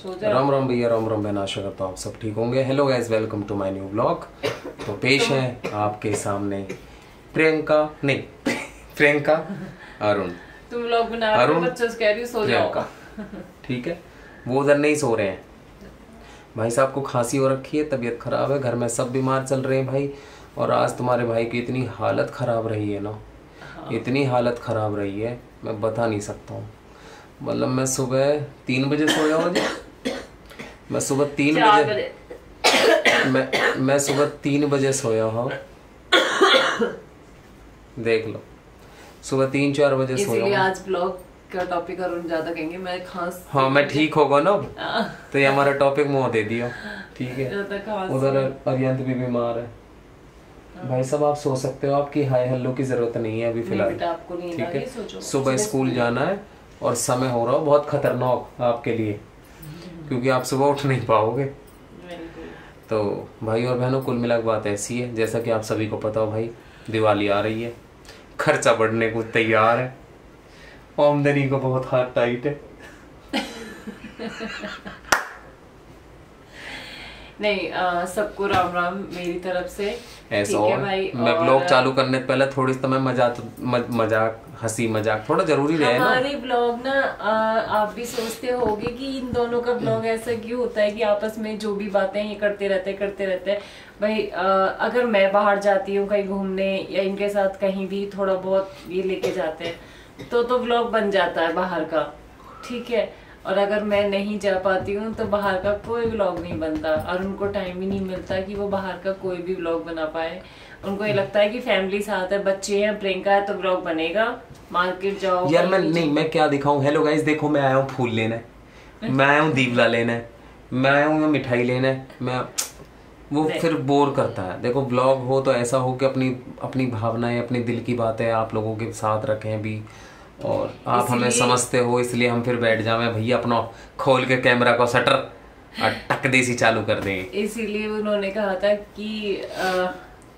राम राम भैया, राम राम। मैं आशा करता हूँ आप सब ठीक होंगे। Hello guys, welcome to my new blog. तो पेश है आपके सामने प्रियंका अरुण। तुम लोग बना रहे हो, बच्चों से कह रही हो सो जाओ। ठीक है, वो उधर नहीं सो रहे हैं। भाई साहब को खांसी हो रखी है, तबीयत खराब है, घर में सब बीमार चल रहे हैं भाई। और आज तुम्हारे भाई की इतनी हालत खराब रही है ना, इतनी हालत खराब रही है मैं बता नहीं सकता हूँ। मतलब मैं सुबह 3 बजे सोया हूँ। मैं सुबह 3 बजे मैं सुबह 3 बजे सोया हूँ। देख लो, सुबह 3-4 बजे सोया हूँ। इसीलिए आज ब्लॉग का टॉपिक अरुण ज्यादा कहेंगे। मैं खांस हाँ, मैं ठीक होगा ना तो ये हमारा टॉपिक मुँह दे दिया। ठीक है, उधर अरियंत भी बीमार है। भाई साहब आप सो सकते हो, आपकी हाय हेलो की जरूरत नहीं है अभी फिलहाल। ठीक है, सुबह स्कूल जाना है और समय हो रहा हो बहुत खतरनाक आपके लिए, क्योंकि आप सुबह उठ नहीं पाओगे। तो भाई और बहनों, कुल मिला बात ऐसी है, जैसा कि आप सभी को पता हो भाई, दिवाली आ रही है, खर्चा बढ़ने को तैयार है, आमदनी को बहुत हाथ टाइट है। नहीं, सबको राम राम मेरी तरफ से। ऐसा हो भाई, मैं ब्लॉग चालू करने पहले थोड़ी समय मजाक हंसी मजाक थोड़ा जरूरी रहे ना। हमारे ब्लॉग ना आप भी सोचते होगे कि इन दोनों का ब्लॉग ऐसा क्यों होता है कि आपस में जो भी बातें ये करते रहते भाई। अगर मैं बाहर जाती हूँ कहीं घूमने या इनके साथ कहीं भी थोड़ा बहुत ये लेके जाते हैं तो ब्लॉग बन जाता है बाहर का। ठीक है, और अगर मैं नहीं जा पाती हूँ तो बाहर का कोई व्लॉग नहीं बनता, और उनको टाइम ही नहीं मिलता कि वो बाहर का कोई भी व्लॉग बना पाए। उनको ये लगता है कि फैमिली साथ है, बच्चे हैं, प्रियंका है तो व्लॉग बनेगा, मार्केट जाओ यार। मैं क्या दिखाऊं। हेलो गाइस, देखो मैं आया हूँ फूल लेने, मैं आया हूँ दीवला लेने, मैं आया हूँ मिठाई लेने। मैं वो फिर बोर करता है। देखो ब्लॉग हो तो ऐसा हो कि अपनी भावनाएं, अपने दिल की बातें आप लोगों के साथ रखें भी, और आप हमें समझते हो, इसलिए हम फिर बैठ जावे भैया अपना खोल के कैमरा को शटर और टक देसी चालू कर देंगे। इसीलिए उन्होंने कहा था कि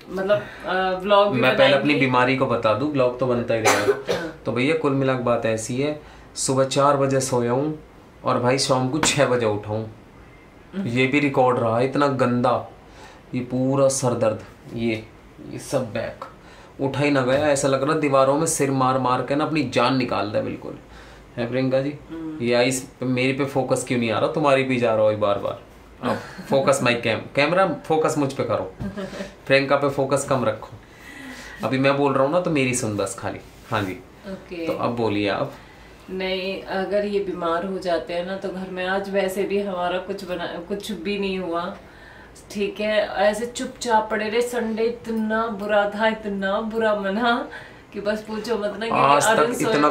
मतलब व्लॉग मैं पहले अपनी बीमारी को बता दूं, ब्लॉग तो बनता ही रहेगा। तो भैया कुल मिला के बात ऐसी है, सुबह 4 बजे सोया हूँ और भाई शाम को 6 बजे उठा हूँ। ये भी रिकॉर्ड रहा, इतना गंदा, ये पूरा सर दर्द, ये सब बैक उठा ही ना गया। ऐसा लग रहा दीवारों में सिर मार मार के ना अपनी जान निकाल दे बिल्कुल। है प्रियंका जी, ये आइस मेरे पे फोकस क्यों नहीं आ रहा, तुम्हारी भी जा रहा हो बार बार। फोकस माई कैमरा फोकस मुझ पे करो, प्रियंका पे फोकस कम रखो। अभी मैं बोल रहा हूँ ना तो मेरी सुन बस खाली। हाँ जी, तो अब बोलिए आप। नहीं, अगर ये बीमार हो जाते हैं ना तो घर में, आज वैसे भी हमारा कुछ भी नहीं हुआ। ठीक है, ऐसे चुपचाप पड़े रहे। संडे इतना बुरा था, इतना बुरा मना कि बस पूछो मत ना। आज तक इतना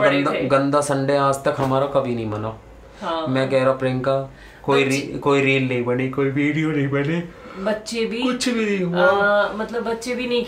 गंदा संडे आज तक हमारा कभी नहीं मना। हाँ। मैं कह रहा प्रियंका, कोई रील नहीं बनी, कोई वीडियो नहीं बने, बच्चे भी कुछ भी नहीं हुआ। मतलब बच्चे भी नहीं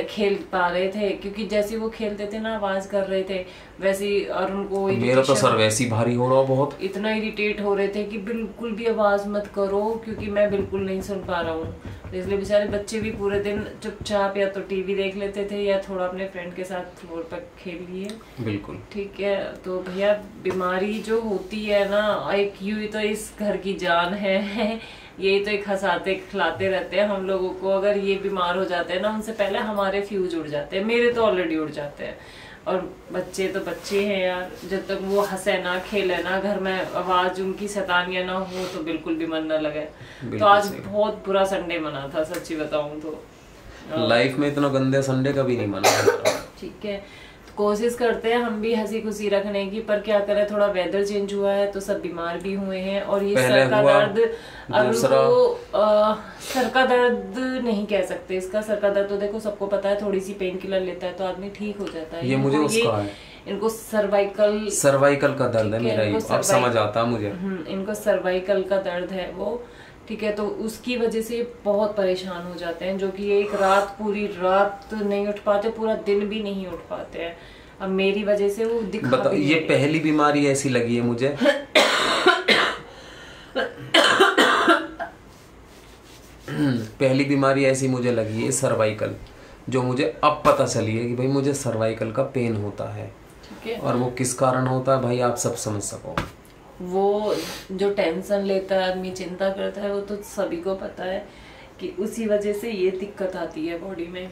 खेल पा रहे थे, क्योंकि जैसे वो खेलते थे ना आवाज कर रहे थे वैसे, और उनको मेरा तो सर वैसे ही भारी हो रहा, बहुत इतना इरिटेट हो रहे थे कि बिल्कुल भी आवाज मत करो, क्योंकि मैं बिल्कुल नहीं सुन पा रहा हूँ। तो इसलिए बेचारे बच्चे भी पूरे दिन चुपचाप या तो टीवी देख लेते थे या थोड़ा अपने फ्रेंड के साथ फ्लोर पर खेल लिए। बिल्कुल ठीक है, तो भैया बीमारी जो होती है ना, एक यूं तो इस घर की जान है यही तो एक हंसाते खिलाते रहते हैं हम लोगों को। अगर ये बीमार हो जाते हैं ना, उनसे पहले हमारे फ्यूज उड़ जाते हैं, मेरे तो ऑलरेडी उड़ जाते हैं। और बच्चे तो बच्चे हैं यार, जब तक वो हंसे ना खेले ना, घर में आवाज उनकी शैतानियां ना हो तो बिल्कुल भी मन ना लगे। तो आज बहुत बुरा संडे मना था, सच्ची बताऊं तो। लाइफ में इतना गंदे संडे कभी नहीं मना। ठीक है, कोशिश करते हैं हम भी हंसी खुशी रखने की, पर क्या करें, थोड़ा वेदर चेंज हुआ है तो सब बीमार भी हुए हैं। और ये सर का दर्द, सर का दर्द नहीं कह सकते इसका। सर का दर्द तो देखो सबको पता है, थोड़ी सी पेन किलर लेता है तो आदमी ठीक हो जाता है। ये मुझे उसका है, इनको सर्वाइकल का दर्द है मेरा, अब समझ आता मुझे। इनको सर्वाइकल का दर्द है वो। ठीक है, तो उसकी वजह से बहुत परेशान हो जाते हैं, जो कि एक रात, पूरी रात नहीं उठ पाते, पूरा दिन भी नहीं उठ पाते हैं। अब मेरी वजह से वो दिखा भी ये पहली बीमारी ऐसी लगी है मुझे पहली बीमारी ऐसी मुझे लगी है सर्वाइकल, जो मुझे अब पता चली है कि भाई मुझे सर्वाइकल का पेन होता है। और वो किस कारण होता है भाई आप सब समझ सको। वो जो टेंशन लेता है आदमी, चिंता करता है, वो तो सभी को पता है कि उसी वजह से ये दिक्कत आती है बॉडी में।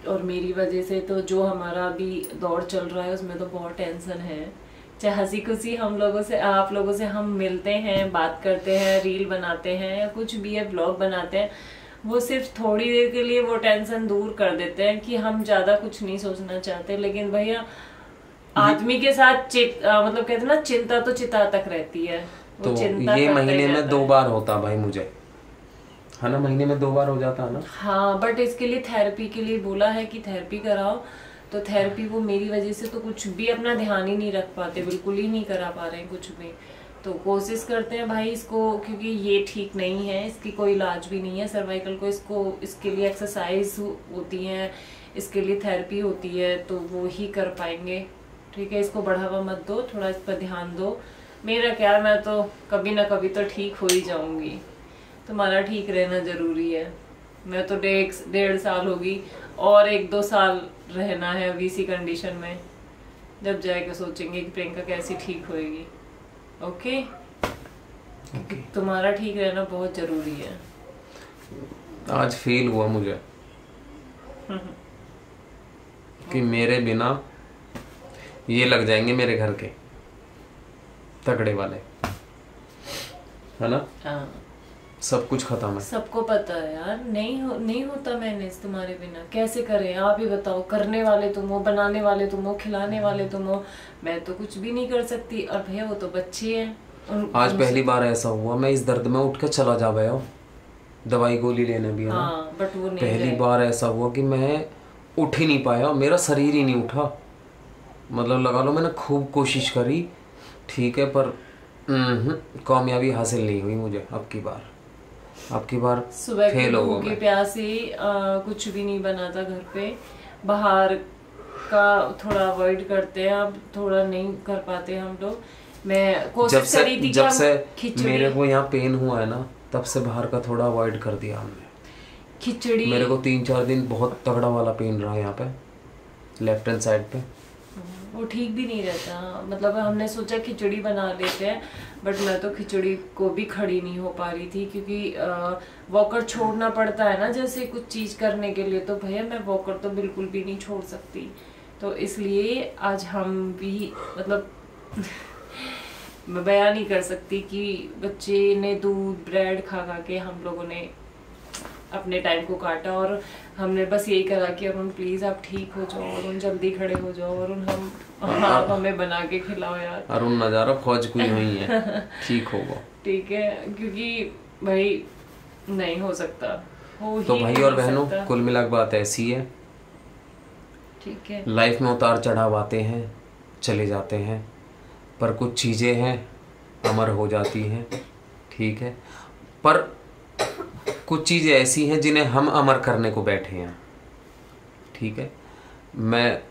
और मेरी वजह से तो जो हमारा अभी दौर चल रहा है उसमें तो बहुत टेंशन है। चाहे हंसी खुशी हम लोगों से, आप लोगों से हम मिलते हैं, बात करते हैं, रील बनाते हैं या कुछ भी है, ब्लॉग बनाते हैं, वो सिर्फ थोड़ी देर के लिए वो टेंशन दूर कर देते हैं कि हम ज्यादा कुछ नहीं सोचना चाहते। लेकिन भैया आदमी के साथ मतलब कहते हैं ना, चिंता तो चिता तक रहती है। तो ये महीने में 2 बार होता भाई मुझे, है ना, महीने में 2 बार हो जाता है ना। हाँ, बट इसके लिए थेरेपी के लिए बोला है कि थेरेपी कराओ। तो थेरेपी वो मेरी वजह से तो कुछ भी अपना ध्यान ही नहीं रख पाते, बिल्कुल ही नहीं करा पा रहे हैं कुछ भी। तो कोशिश करते हैं भाई इसको, क्योंकि ये ठीक नहीं है, इसकी कोई इलाज भी नहीं है सर्वाइकल को। इसके लिए एक्सरसाइज होती है, इसके लिए थेरेपी होती है, तो वो ही कर पाएंगे। ठीक है, इसको बढ़ावा मत दो, थोड़ा इस पर ध्यान दो। मेरा क्या, मैं तो कभी ना कभी तो ठीक हो ही जाऊंगी। तुम्हारा ठीक रहना जरूरी है। मैं तो 1.5 साल होगी और 1-2 साल रहना है अभी इसी कंडीशन में, जब जाएगा सोचेंगे कि प्रियंका कैसी ठीक होएगी। ओके? तुम्हारा ठीक रहना बहुत जरूरी है। आज फील हुआ मुझे कि मेरे बिना ये लग जाएंगे मेरे घर के तगड़े वाले, है ना। हाँ, सब कुछ खत्म है। सबको पता है यार, नहीं होता मैनेज तुम्हारे बिना। कैसे करें आप ही बताओ? करने वाले तुम हो, बनाने वाले तुम हो, खिलाने वाले तुम हो, मैं तो कुछ भी नहीं कर सकती। और भैया वो तो बच्चे हैं। आज पहली बार ऐसा हुआ, मैं इस दर्द में उठ के चला जा गया, दवाई गोली लेने भी है ना। हाँ, बट वो नहीं पहली बार ऐसा हुआ कि मैं उठ ही नहीं पाया, मेरा शरीर ही नहीं उठा। मतलब लगा लो मैंने खूब कोशिश करी, ठीक है, पर कामयाबी हासिल नहीं हुई मुझे। अब की बार सुबह फेल हो भूखे प्यासे कुछ भी नहीं बना था घर पे। बाहर का थोड़ा अवॉइड करते हैं, अब थोड़ा नहीं कर पाते हम लोग। मैं कोशिश करी थी जब से मेरे को यहाँ पेन हुआ है ना, तब से बाहर का थोड़ा अवॉइड कर दिया हमने। खिचड़ी मेरे को 3-4 दिन बहुत तगड़ा वाला पेन रहा यहाँ पे, लेफ्ट हैंड साइड पे। वो ठीक भी नहीं रहता। मतलब हमने सोचा खिचड़ी बना लेते हैं, बट मैं तो खिचड़ी को भी खड़ी नहीं हो पा रही थी, क्योंकि वॉकर छोड़ना पड़ता है ना जैसे कुछ चीज करने के लिए। तो भैया मैं वॉकर तो बिल्कुल भी नहीं छोड़ सकती। तो इसलिए आज हम भी मतलब मैं बयान नहीं कर सकती कि बच्चे ने दूध ब्रेड खा खा के हम लोगों ने अपने टाइम को काटा। और हमने बस यही करा कि अरुण प्लीज आप ठीक हो जाओ, अरुण जल्दी खड़े हो जाओ, अरुण आप हमें बना के खिलाओ यार। अरुण नजारा फौज कोई नहीं है, ठीक होगा। ठीक है, क्योंकि भाई नहीं हो सकता, हो तो ही भाई नहीं और बहनों, सकता। कुल मिला के बात ऐसी है, ठीक है, लाइफ में उतार चढ़ाव आते हैं, चले जाते हैं, पर कुछ चीज़ें हैं अमर हो जाती हैं, ठीक है। पर कुछ चीज़ें ऐसी हैं जिन्हें हम अमर करने को बैठे हैं, ठीक है। मैं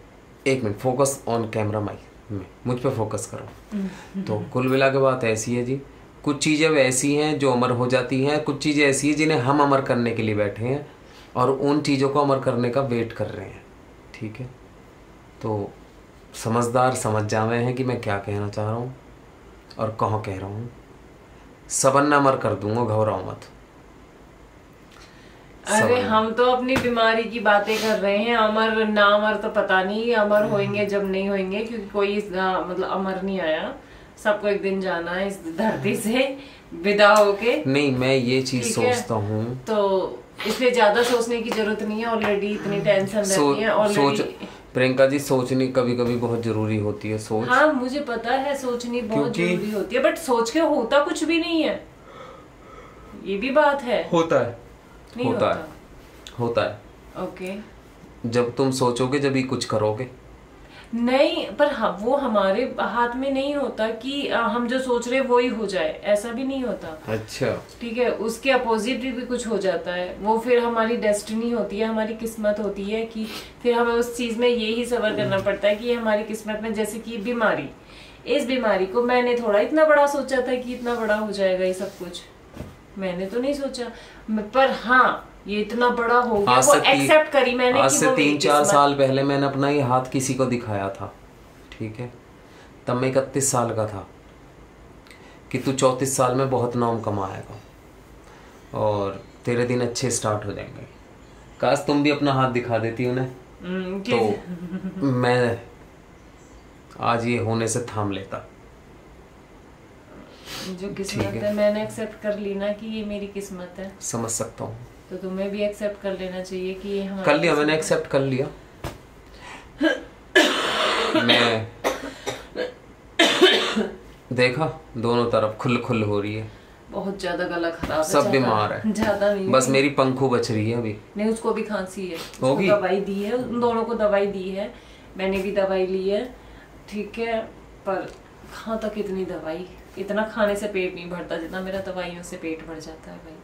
1 minute focus on camera mic में, मुझ पे फोकस करो। तो कुल मिला के बात ऐसी है जी, कुछ चीज़ें ऐसी हैं जो अमर हो जाती हैं, कुछ चीज़ें ऐसी हैं जिन्हें हम अमर करने के लिए बैठे हैं और उन चीज़ों को अमर करने का वेट कर रहे हैं, ठीक है। तो समझदार समझ जावे हैं कि मैं क्या कहना चाह रहा हूँ और कहाँ कह रहा हूँ। सबन अमर कर दूंगा, घबराओ मत। अरे हम तो अपनी बीमारी की बातें कर रहे हैं, अमर ना अमर तो पता नहीं, अमर होंगे जब नहीं होंगे, क्योंकि कोई मतलब अमर नहीं आया। सबको एक दिन जाना है इस धरती से विदा होके। नहीं, मैं ये चीज सोचता हूँ, तो इसलिए ज्यादा सोचने की जरूरत नहीं है, ऑलरेडी इतनी टेंशन रहती है ऑलरेडी। प्रियंका जी, सोचनी कभी कभी बहुत जरूरी होती है। सोच, हाँ मुझे पता है सोचनी बहुत जरूरी होती है, बट सोच के होता कुछ भी नहीं है, ये भी बात है। होता है, नहीं होता है। ओके, जब तुम सोचोगे जब ही कुछ करोगे। नहीं, पर वो हमारे हाथ में नहीं होता कि हम जो सोच रहे हैं वो ही हो जाए, ऐसा भी नहीं होता। अच्छा, ठीक है, उसके अपोजिट भी कुछ हो जाता है, वो फिर हमारी डेस्टिनी होती है, हमारी किस्मत होती है कि फिर हमें उस चीज में यही सबर करना पड़ता है कि हमारी किस्मत में, जैसे कि बीमारी, इस बीमारी को मैंने थोड़ा इतना बड़ा सोचा था कि इतना बड़ा हो जाएगा ये सब कुछ, मैंने तो नहीं सोचा। पर हाँ ये इतना बड़ा हो गया, वो एक्सेप्ट करी मैंने। आज से 3-4 साल पहले मैंने अपना ये हाथ किसी को दिखाया था, ठीक है, तब मैं 31 साल का था। कि तू 34 साल में बहुत नाम कमाएगा और तेरे दिन अच्छे स्टार्ट हो जाएंगे। काश तुम भी अपना हाथ दिखा देती उन्हें, तो मैं आज ये होने से थाम लेता। जो किस्मत है मैंने एक्सेप्ट कर ली ना कि ये मेरी किस्मत है। समझ सकता हूँ। तो तुम्हें भी एक्सेप्ट कर लेना चाहिए कि ये हमारी कर लिया मैंने, एक्सेप्ट कर लिया। मैं देखा दोनों तरफ खुल हो रही है, बहुत ज्यादा गला खराब है, सब बीमार है, ज्यादा नहीं, बस मेरी पंखू बच रही है अभी। नहीं उसको भी खांसी है, उसको होगी? दवाई दी है, उन दोनों को दवाई दी है, मैंने भी दवाई ली है, ठीक है, पर कहाँ तक इतनी दवाई, इतना खाने से पेट नहीं भरता जितना मेरा दवाइयों से पेट भर जाता है भाई।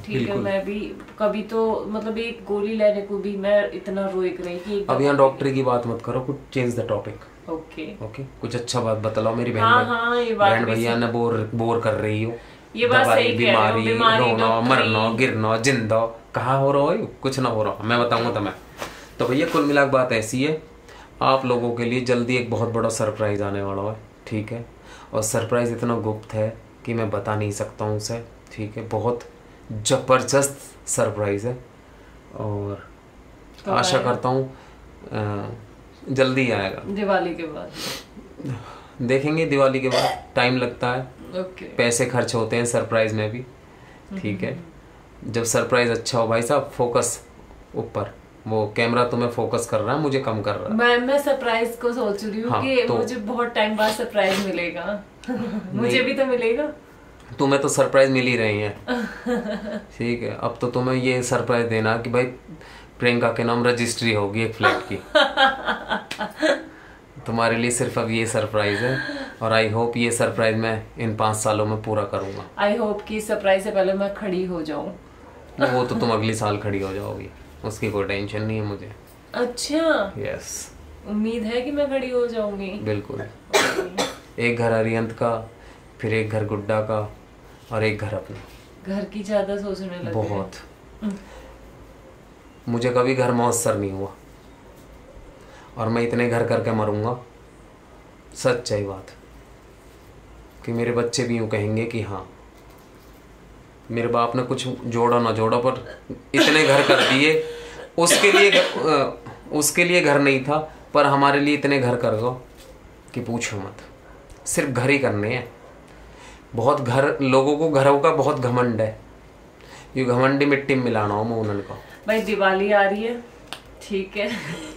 ठीक है, मैं भी कभी तो मतलब एक गोली लेने को भी मैं इतना रोक रही कि अब यहाँ डॉक्टर की बात मत करो, कुछ change the topic. Okay okay, कुछ अच्छा बात बतलाओ मेरी बहन। हाँ, ये बात बहन भैया ने बोर कर रही हो। ये बात सही कह रहे हो, बीमारी, रोना, मरना, गिरना, जिंदा, कहाँ हो रहा हो, कुछ ना हो रहा, मैं बताऊंगा तुम्हें। तो भैया कुल मिलाकर बात ऐसी है, आप लोगों के लिए जल्दी एक बहुत बड़ा सरप्राइज आने वाला है, ठीक है। और सरप्राइज इतना गुप्त है कि मैं बता नहीं सकता हूँ उसे, ठीक है। बहुत जबरदस्त सरप्राइज है और तो आशा करता हूँ जल्दी आएगा। दिवाली के बाद देखेंगे, दिवाली के बाद टाइम लगता है, पैसे खर्च होते हैं सरप्राइज में भी, ठीक है। जब सरप्राइज अच्छा हो भाई साहब, फोकस ऊपर, वो कैमरा तुम्हें फोकस कर रहा है, मुझे कम कर रहा है। मैं सरप्राइज को सोच रही हूँ कि तो मुझे बहुत टाइम बाद सरप्राइज मिलेगा। मुझे भी तो मिलेगा। तुम्हें तो सरप्राइज मिल ही रही है, ठीक है। अब तो तुम्हें ये सरप्राइज देना कि भाई प्रियंका के नाम रजिस्ट्री होगी एक फ्लैट की। तुम्हारे लिए सिर्फ अब ये सरप्राइज है और आई होप ये सरप्राइज मैं इन 5 सालों में पूरा करूंगा। आई होप कि सरप्राइज से पहले मैं खड़ी हो जाऊं। वो तो तुम अगले साल खड़ी हो जाओगी, उसकी कोई टेंशन नहीं है मुझे। अच्छा, यस, उम्मीद है कि मैं खड़ी हो जाऊंगी। बिल्कुल। एक घर अरियंत का, फिर एक घर गुड्डा का और एक घर अपना। घर की ज्यादा सोचने लगे बहुत। मुझे कभी घर मौसर नहीं हुआ और मैं इतने घर करके मरूंगा, सच्चाई बात, कि मेरे बच्चे भी यूं कहेंगे कि हाँ मेरे बाप ने कुछ जोड़ा ना जोड़ा पर इतने घर कर दिए। उसके लिए घर नहीं था पर हमारे लिए इतने घर कर दो कि पूछो मत। सिर्फ घर ही करने हैं। बहुत घर, लोगों को घरों का बहुत घमंड है, ये घमंडी मिट्टी में मिलाना हो मोनन का। भाई दिवाली आ रही है, ठीक है।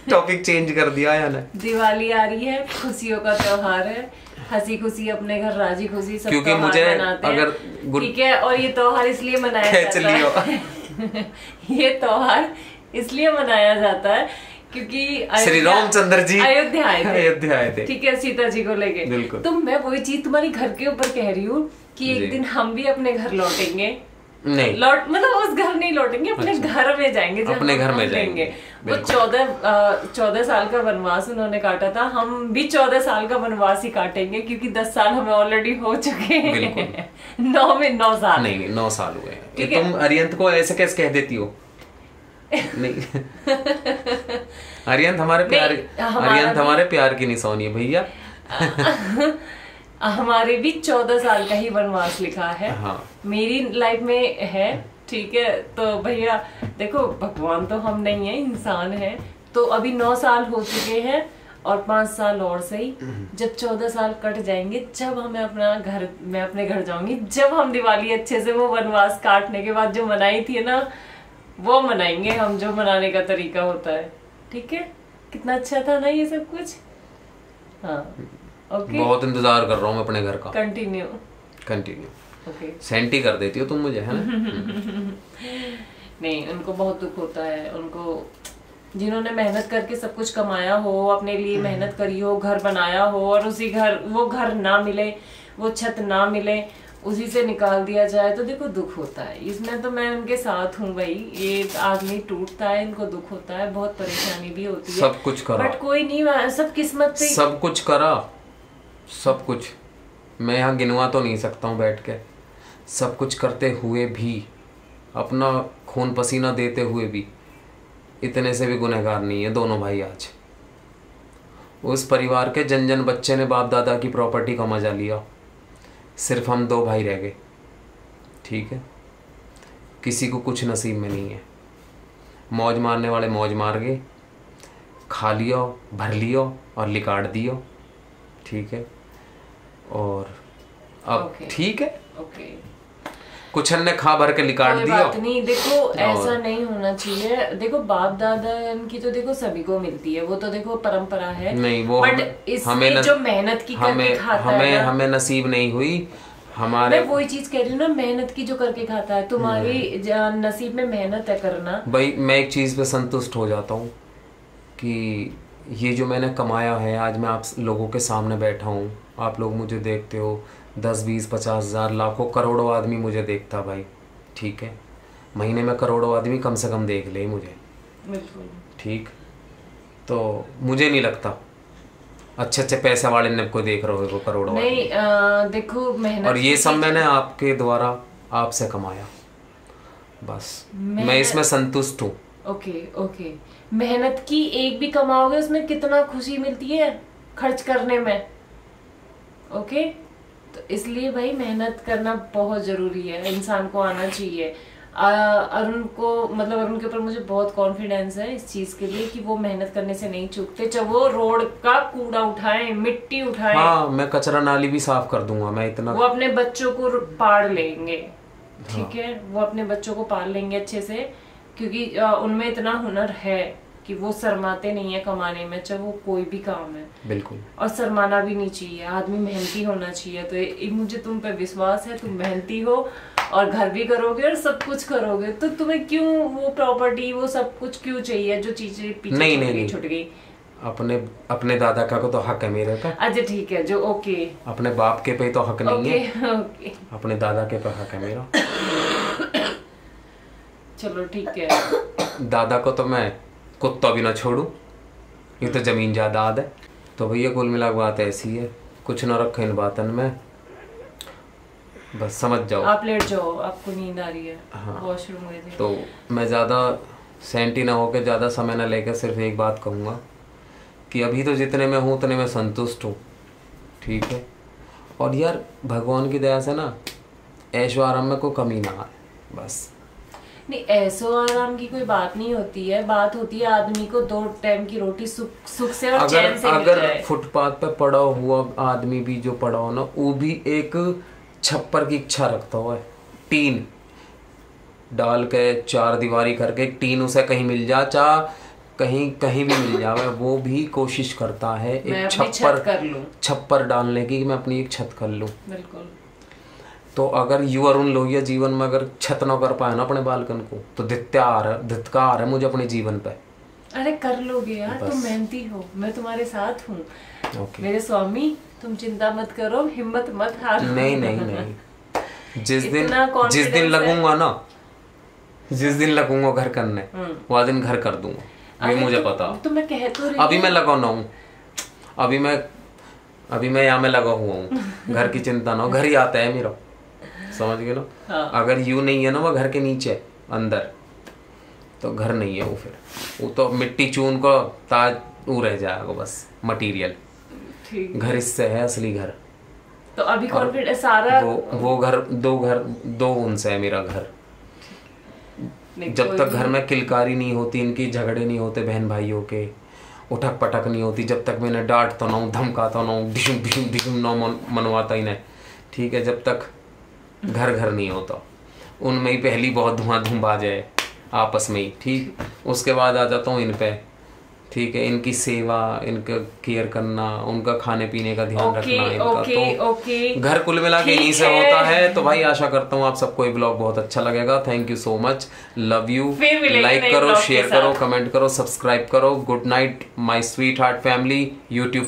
टॉपिक चेंज कर दिया है ना। दिवाली आ रही है, खुशियों का त्योहार है, हंसी खुशी अपने घर राजी खुशी सब क्योंकि मुझे अगर ठीक है। और ये त्योहार इसलिए मनाया जाता है ये त्योहार इसलिए मनाया जाता है क्योंकि श्री रामचंद्र जी अयोध्या आए थे, ठीक है, सीता जी को लेके। तो मैं वही चीज तुम्हारी घर के ऊपर कह रही हूँ कि एक दिन हम भी अपने घर लौटेंगे। नहीं मतलब उस घर नहीं लौटेंगे, अपने घर में जाएंगे, अपने घर में जाएंगे। वो 14 साल का वनवास उन्होंने काटा था, हम भी 14 साल का वनवास ही काटेंगे क्योंकि 10 साल हमें ऑलरेडी हो चुके हैं। 9 साल नहीं 9 साल हुए हैं। तुम अरियंत को ऐसे कैसे कह देती हो? नहीं अरियंत हमारे प्यार की निशानी है भैया। हमारे भी 14 साल का ही वनवास लिखा है। हाँ। मेरी लाइफ में है, ठीक है। तो भैया देखो, भगवान तो हम नहीं है, इंसान है। तो अभी 9 साल हो चुके हैं और 5 साल और सही, जब 14 साल कट जाएंगे, जब मैं अपने घर जाऊंगी, जब हम दिवाली अच्छे से वो वनवास काटने के बाद जो मनाई थी ना, वो मनाएंगे हम, जो मनाने का तरीका होता है, ठीक है। कितना अच्छा था ना ये सब कुछ। हाँ, ओके। बहुत इंतजार कर रहा हूँ मैं अपने घर का। Continue okay. सेंटी कर देती हो तुम मुझे, है ना? नहीं, उनको बहुत दुख होता है। उनको, जिन्होंने मेहनत करके सब कुछ कमाया हो, अपने लिए मेहनत करी हो, घर बनाया हो और वो घर ना मिले, वो छत ना मिले, उसी से निकाल दिया जाए, तो देखो दुख होता है। इसमें तो मैं उनके साथ हूँ भाई। ये आदमी टूटता है, इनको दुख होता है, बहुत परेशानी भी होती है। सब कुछ करा, बट कोई नहीं, सब किस्मत पे। सब कुछ करा, सब कुछ। मैं यहाँ गिनवा तो नहीं सकता हूँ बैठ के। सब कुछ करते हुए भी, अपना खून पसीना देते हुए भी, इतने से भी गुनहगार नहीं है दोनों भाई। आज उस परिवार के जन बच्चे ने बाप दादा की प्रॉपर्टी का मजा लिया, सिर्फ हम 2 भाई रह गए, ठीक है। किसी को कुछ नसीब में नहीं है। मौज मारने वाले मौज मार गए, खा लियो, भर लियो और लिकाट दियो, ठीक है। और अब ठीक है, कुछ ने खा भर के लिकाट दिया। बात नहीं, देखो ऐसा नहीं होना चाहिए। देखो बाप दादा की तो देखो सभी को मिलती है, वो तो देखो परंपरा है। नहीं वो हमें जो मेहनत की करके खाता है ना, हमें नसीब नहीं हुई। हमारे मैं वही चीज कह रही हूँ ना, मेहनत की जो करके खाता है, तुम्हारी नसीब में मेहनत है करना। भाई मैं एक चीज पे संतुष्ट हो जाता हूँ कि ये जो मैंने कमाया है, आज मैं आप लोगों के सामने बैठा हूँ, आप लोग मुझे देखते हो, 10, 20, 50 हज़ार, लाखों, करोड़ों आदमी मुझे देखता भाई, ठीक है। महीने में करोड़ों आदमी कम से कम देख ले मुझे, ठीक। तो मुझे नहीं लगता अच्छे अच्छे पैसे वाले ने कोई देख रहे हो करोड़ों नहीं। देखो मेहनत, और ये सब मैंने आपके द्वारा आपसे कमाया, बस मैं इसमें संतुष्ट हूँ। ओके, मेहनत की एक भी कमाओगे उसमें कितना खुशी मिलती है खर्च करने में, ओके। तो इसलिए भाई मेहनत करना बहुत जरूरी है, इंसान को आना चाहिए। अरुण को, मतलब अरुण के ऊपर मुझे बहुत कॉन्फिडेंस है इस चीज के लिए कि वो मेहनत करने से नहीं चूकते, चाहे वो रोड का कूड़ा उठाएं, मिट्टी उठाएं। हाँ, मैं कचरा नाली भी साफ कर दूंगा, मैं इतना। वो अपने बच्चों को पाल लेंगे, ठीक है। वो अपने बच्चों को पाल लेंगे अच्छे से, क्योंकि उनमें इतना हुनर है कि वो शर्माते नहीं है कमाने में, चाहे वो कोई भी काम है। बिल्कुल। और शर्माना भी नहीं चाहिए, आदमी मेहनती होना चाहिए। तो मुझे तुम पे विश्वास है, तुम मेहनती हो और घर भी करोगे और सब कुछ करोगे, तो तुम्हें क्यों वो प्रॉपर्टी, वो सब कुछ क्यों चाहिए जो चीजें पीछे नहीं छूट गई। अपने दादा का को तो हक है मेरे पे। अच्छा ठीक है, जो ओके। अपने बाप के पे तो हक नहीं है, ओके। अपने दादा के पे हक है मेरा। चलो ठीक है। दादा को तो मैं कुत्ता भी ना छोड़ू, ये तो जमीन जायदाद है। तो भैया कुल मिला के बात ऐसी है, कुछ ना रखो इन बातन में, बस समझ जाओ। आप लेट जाओ, आपको नींद आ रही है। हाँ। वॉशरूम गए थे। तो मैं ज़्यादा सेंटी ना होकर, ज़्यादा समय ना लेकर, सिर्फ एक बात कहूँगा कि अभी तो जितने में हूँ उतने में संतुष्ट हूँ, ठीक है। और यार भगवान की दया से ना ऐशो आराम में कोई कमी ना आए, बस। नहीं, ऐसो आराम की कोई बात नहीं होती है, बात होती है आदमी को 2 टाइम की रोटी सुख से और चैन से मिल जाए। अगर फुटपाथ पे पड़ा हुआ आदमी भी जो पड़ा हो ना, वो भी एक छप्पर की इच्छा रखता हुआ है, टीन डाल के 4 दीवारी करके टीन उसे कहीं मिल जा, कहीं भी मिल जाए, वो भी कोशिश करता है एक छप्पर डालने की, कि मैं अपनी एक छत कर लूं। बिल्कुल। तो अगर यू अरुण लोहिया जीवन में अगर छत न कर पाए ना अपने बालकन को, तो धिक्कार है मुझे अपने जीवन पे। अरे कर लोगे यार, तुम मेहनती हो, मैं तुम्हारे साथ हूँ। मेरे स्वामी, तुम चिंता मत करो, हिम्मत मत हारो। नहीं जिस दिन लगूंगा ना, जिस दिन लगूंगा घर करने, वह दिन घर कर दूंगा, ये मुझे पता। तो मैं कह तो रही, अभी मैं लगा ना हूँ, अभी मैं यहाँ में लगा हुआ हूँ। घर की चिंता ना हो, घर ही आता है मेरा, समझ गए ना। हाँ। अगर यू नहीं है ना वो घर के नीचे अंदर, तो घर नहीं है वो, फिर वो तो मिट्टी चून को ताज वो रह जाएगा, बस मटेरियल। घर इससे है असली घर। तो अभी कॉन्फिडेंस सारा वो घर दो उनसे है मेरा घर। जब तक घर में किलकारी नहीं होती, इनकी झगड़े नहीं होते बहन भाइयों के, उठक पटक नहीं होती, जब तक मैंने डांटता ना हूँ, धमकाता ना हूँ, ढिशुम ना मनवाता ही नहीं, ठीक है। जब तक घर नहीं होता, उनमें ही पहली बहुत धुआं आ जाए आपस में ही, ठीक। उसके बाद आ जाता हूँ इन पे, ठीक है। इनकी सेवा, इनका केयर करना, उनका खाने पीने का ध्यान रखना, इनका तो घर कुल मिला के यहीं से होता है। तो भाई आशा करता हूँ आप सबको ये ब्लॉग बहुत अच्छा लगेगा। Thank you so much, love you. Like करो, शेयर करो, कमेंट करो, सब्सक्राइब करो। Good night my sweet heart family. YouTube